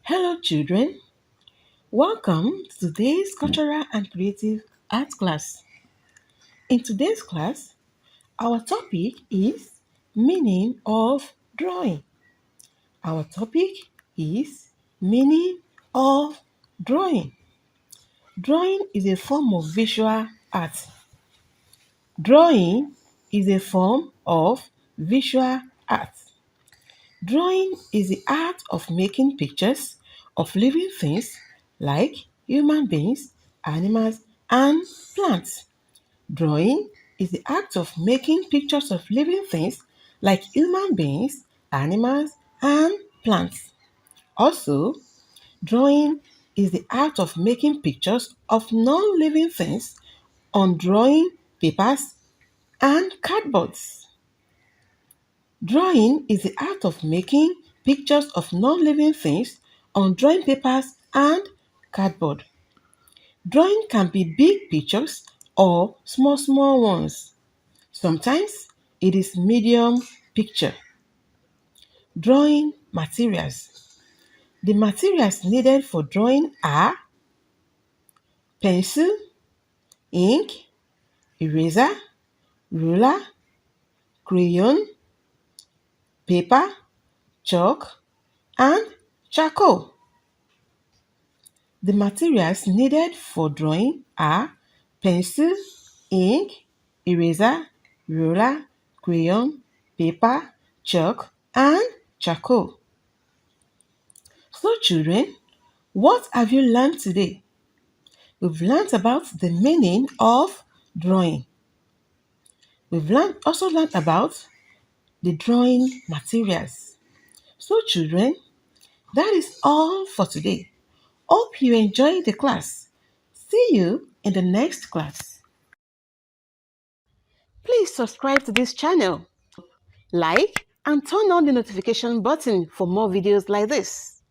Hello, children. Welcome to today's Cultural and Creative Art class. In today's class, our topic is meaning of drawing. Our topic is meaning of drawing. Drawing is a form of visual art. Drawing is a form of visual art. Drawing is the art of making pictures of living things like human beings, animals, and plants. Drawing is the act of making pictures of living things like human beings, animals, and plants. Also, drawing is the art of making pictures of non-living things on drawing papers and cardboards. Drawing is the art of making pictures of non-living things on drawing papers and cardboard. Drawing can be big pictures or small ones. Sometimes it is medium picture. Drawing materials. The materials needed for drawing are pencil, ink, eraser, ruler, crayon, paper, chalk, and charcoal. The materials needed for drawing are pencil, ink, eraser, ruler, crayon, paper, chalk, and charcoal. So children, what have you learned today? We've learned about the meaning of drawing. Also learned about the drawing materials. So children, that is all for today. Hope you enjoyed the class. See you in the next class. Please subscribe to this channel, like, and turn on the notification button for more videos like this.